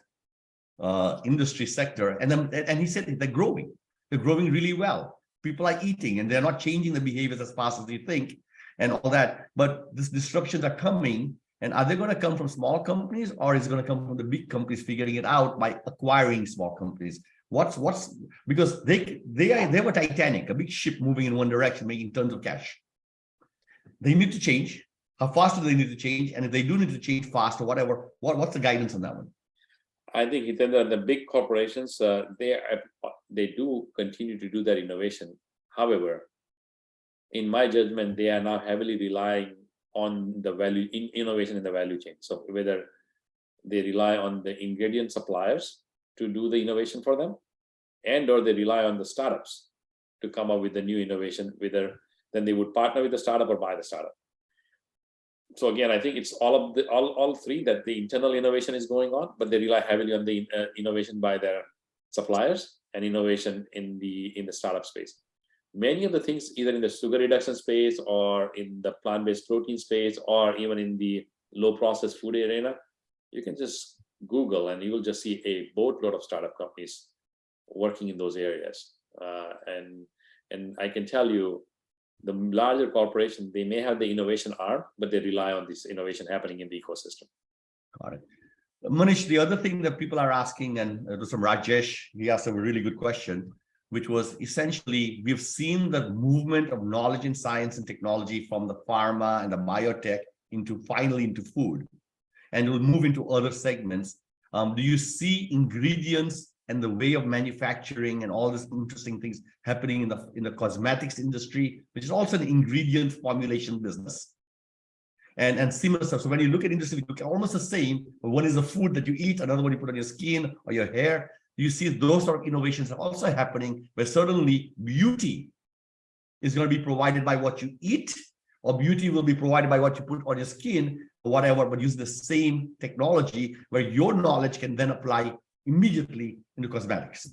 industry sector, and he said they're growing really well. People are eating, and they're not changing the behaviors as fast as you think, and all that. But these disruptions are coming. And are they going to come from small companies, or is it going to come from the big companies figuring it out by acquiring small companies? Because they were Titanic, a big ship moving in one direction, making tons of cash. They need to change. How fast do they need to change? And if they do need to change fast or whatever, what's the guidance on that one? I think the big corporations, they do continue to do that innovation. However, in my judgment, they are now heavily relying on the innovation in the value chain. So whether they rely on the ingredient suppliers to do the innovation for them, or they rely on the startups to come up with the new innovation, then they would partner with the startup or buy the startup. So again, I think it's all three, that the internal innovation is going on, but they rely heavily on the innovation by their suppliers and innovation in the startup space. Many of the things, either in the sugar reduction space or in the plant-based protein space, or even in the low processed food arena, you can just Google and you will just see a boatload of startup companies working in those areas. And I can tell you, the larger corporation, they may have the innovation arm, but they rely on this innovation happening in the ecosystem. Got it. Manish, the other thing that people are asking, and it was from Rajesh, he asked a really good question, which was essentially, we've seen the movement of knowledge in science and technology from the pharma and the biotech finally into food, and it will move into other segments. Do you see ingredients and the way of manufacturing and all these interesting things happening in the cosmetics industry, which is also an ingredient formulation business? And similar stuff. So when you look at industry, look almost the same, but one is the food that you eat, another one you put on your skin or your hair. You see those sort of innovations are also happening, where certainly beauty is going to be provided by what you eat, or beauty will be provided by what you put on your skin or whatever, but use the same technology where your knowledge can then apply immediately into cosmetics.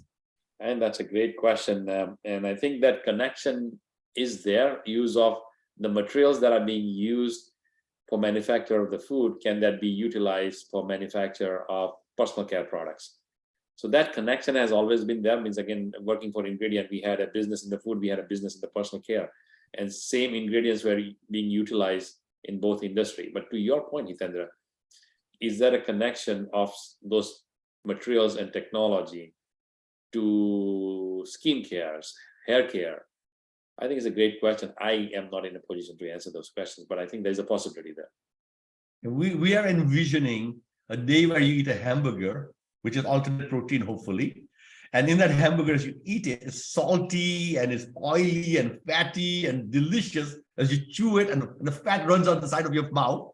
And that's a great question. And I think that connection is there. Use of the materials that are being used for manufacture of the food, can that be utilized for manufacture of personal care products? So that connection has always been there. Means, again, working for ingredient, we had a business in the food, we had a business in the personal care, and same ingredients were being utilized in both industry. But to your point, Hitendra, is there a connection of those materials and technology to skin cares, hair care? I think it's a great question. I am not in a position to answer those questions, but I think there's a possibility there. We are envisioning a day where you eat a hamburger, which is alternate protein, hopefully. And in that hamburger, as you eat it, it's salty and it's oily and fatty and delicious as you chew it, and the fat runs out the side of your mouth.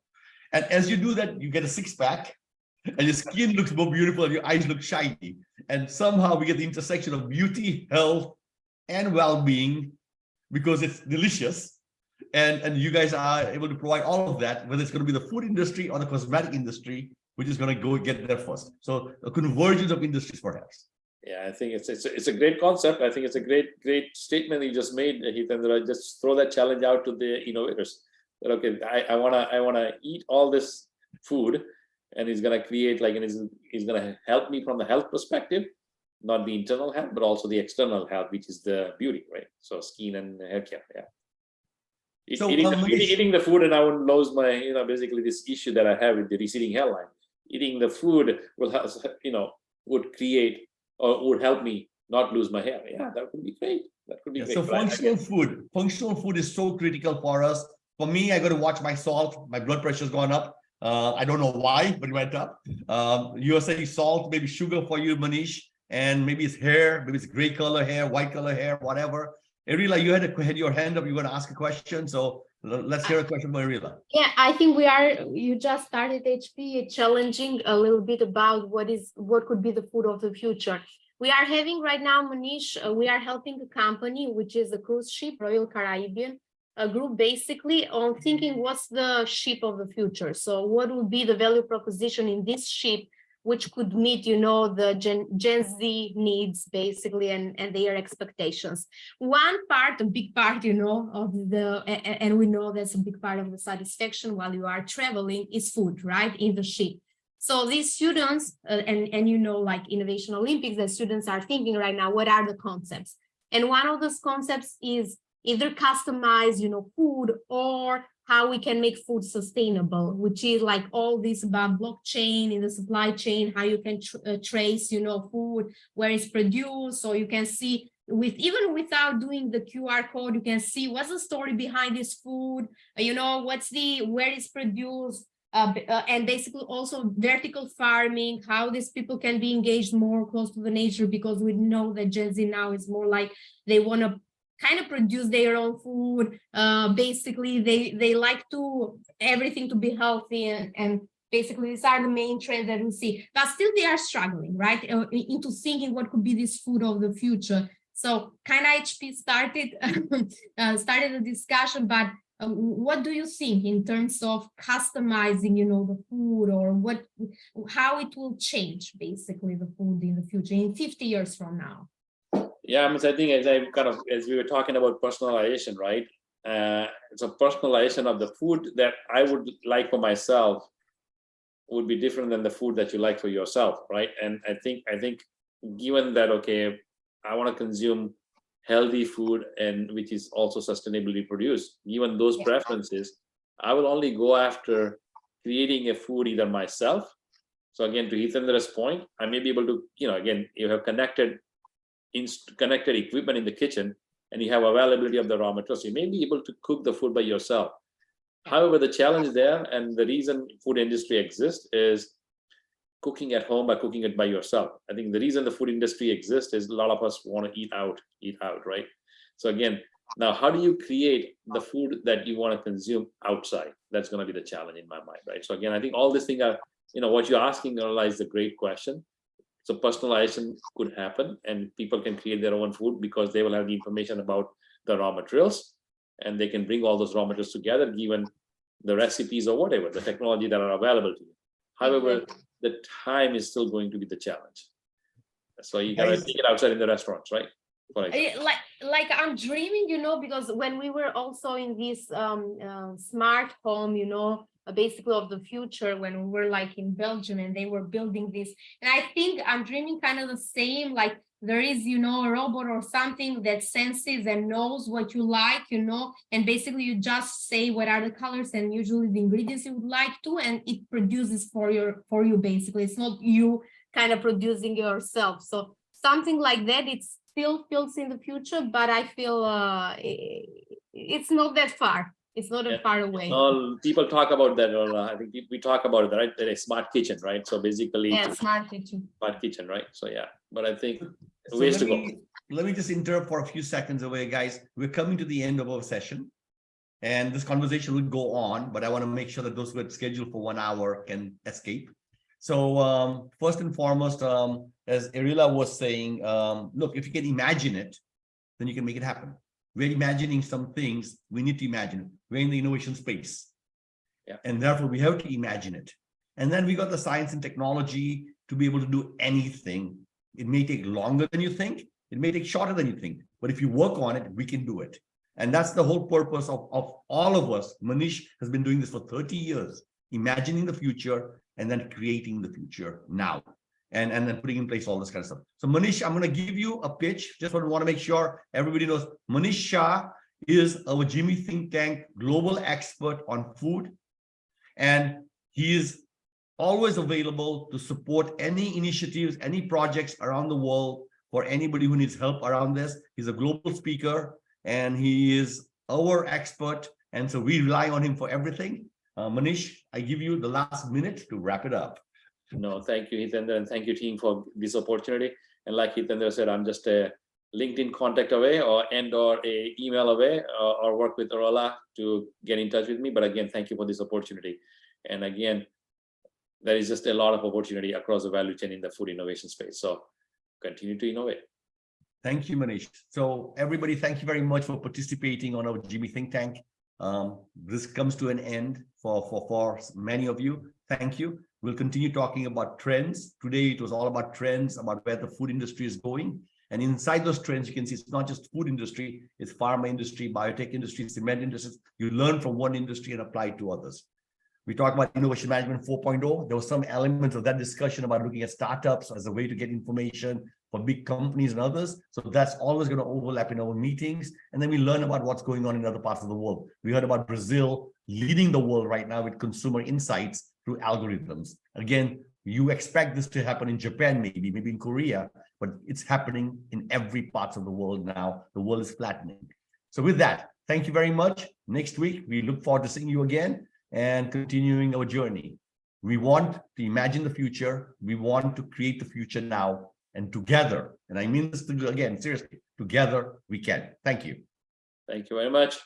And as you do that, you get a six-pack, and your skin looks more beautiful and your eyes look shiny. And somehow we get the intersection of beauty, health, and well-being, because it's delicious. And you guys are able to provide all of that, whether it's going to be the food industry or the cosmetic industry, which is going to go get there first. So a convergence of industries perhaps. Yeah, I think it's a great concept. I think it's a great statement you just made, Hitendra. I just throw that challenge out to the innovators. That okay, I wanna eat all this food, and it's gonna create like, and it's gonna help me from the health perspective, not the internal health, but also the external health, which is the beauty, right? So skin and hair care. Yeah. So, Eating the food, and I won't lose my, basically this issue that I have with the receding hairline. Eating the food will have, would create or would help me not lose my hair. Yeah, that would be great. That could be great. So functional food is so critical for us. For me, I got to watch my salt. My blood pressure's gone up. I don't know why, but it went up. You are saying salt, maybe sugar for you, Manish, and maybe it's hair, maybe it's gray color hair, white color hair, whatever. Arila, you had your hand up. You want to ask a question, so let's hear a question from Arila. Yeah, I think you just started HP challenging a little bit about what could be the food of the future. We are having right now, Manish, we are helping a company, which is a cruise ship, Royal Caribbean, a group basically on thinking what's the ship of the future. So what would be the value proposition in this ship, which could meet, the Gen Z needs basically and their expectations. One part, a big part, and we know that's a big part of the satisfaction while you are traveling is food, right, in the ship. So these students, like Innovation Olympics, the students are thinking right now, what are the concepts? And one of those concepts is either customize, food, or how we can make food sustainable, which is like all this about blockchain in the supply chain, how you can trace, food, where it's produced. So you can see even without doing the QR code, you can see what's the story behind this food, where it's produced, and basically also vertical farming, how these people can be engaged more close to the nature, because we know that Gen Z now is more like they want to kind of produce their own food. Basically, they like everything to be healthy, and basically these are the main trends that we see. But still, they are struggling, right, into thinking what could be this food of the future. So kind of HP started a discussion, but what do you think in terms of customizing, the food, or how it will change basically the food in the future in 50 years from now? Yeah, I think as we were talking about personalization, right? It's a personalization of the food that I would like for myself would be different than the food that you like for yourself, right? And I think given that, okay, I want to consume healthy food and which is also sustainably produced, given those preferences, I will only go after creating a food either myself. So again, to Hithendra's point, I may be able to, again, you have connected equipment in the kitchen, and you have availability of the raw materials. You may be able to cook the food by yourself. However, the challenge there, and the reason food industry exists, is cooking at home by cooking it by yourself. I think the reason the food industry exists is a lot of us want to eat out, right? So again, now how do you create the food that you want to consume outside? That's going to be the challenge in my mind, right? So again, I think all these things are, what you're asking, Arla, is a great question. So personalization could happen, and people can create their own food because they will have the information about the raw materials, and they can bring all those raw materials together, given the recipes or whatever, the technology that are available to you. However, the time is still going to be the challenge. So you gotta take it outside in the restaurants, right? Like I'm dreaming, because when we were also in this smart home, basically of the future, when we were like in Belgium and they were building this, and I think I'm dreaming kind of the same, like there is, a robot or something that senses and knows what you like, and basically you just say what are the colors and usually the ingredients you would like to, and it produces for you basically. It's not you kind of producing yourself. So something like that, it still feels in the future, but I feel it's not that far. It's not that far away. No, people talk about that. I think we talk about it, right? A smart kitchen, right? So basically, smart kitchen. Smart kitchen, right? So yeah, but I think So ways to go. Let me just interrupt for a few seconds away, guys. We're coming to the end of our session, and this conversation will go on, but I want to make sure that those who are scheduled for 1 hour can escape. So first and foremost, as Arila was saying, look, if you can imagine it, then you can make it happen. We're imagining some things, we need to imagine it. We're in the innovation space. Yeah. And therefore we have to imagine it. And then we got the science and technology to be able to do anything. It may take longer than you think. It may take shorter than you think. But if you work on it, we can do it. And that's the whole purpose of all of us. Manish has been doing this for 30 years, imagining the future and then creating the future now. And then putting in place all this kind of stuff. So Manish, I'm going to give you a pitch. Just want to make sure everybody knows Manish Shah is our GIMI think tank global expert on food. And he is always available to support any initiatives, any projects around the world for anybody who needs help around this. He's a global speaker and he is our expert. And so we rely on him for everything. Manish, I give you the last minute to wrap it up. No, thank you, Hitendra, and thank you, team, for this opportunity. And like Hitendra said, I'm just a LinkedIn contact away or a email away or work with Arola to get in touch with me. But again, thank you for this opportunity. And again, there is just a lot of opportunity across the value chain in the food innovation space. So continue to innovate. Thank you, Manish. So everybody, thank you very much for participating on our GIMI think tank. This comes to an end for many of you. Thank you. We'll continue talking about trends. Today, it was all about trends, about where the food industry is going. And inside those trends, you can see it's not just food industry, it's pharma industry, biotech industry, cement industry. You learn from one industry and apply it to others. We talked about innovation management 4.0. There was some elements of that discussion about looking at startups as a way to get information for big companies and others. So that's always going to overlap in our meetings. And then we learn about what's going on in other parts of the world. We heard about Brazil leading the world right now with consumer insights through algorithms. Again, you expect this to happen in Japan, maybe in Korea, but it's happening in every part of the world now. The world is flattening. So with that, thank you very much. Next week, we look forward to seeing you again and continuing our journey. We want to imagine the future. We want to create the future now, and together, and I mean this again, seriously, together we can. Thank you. Thank you very much.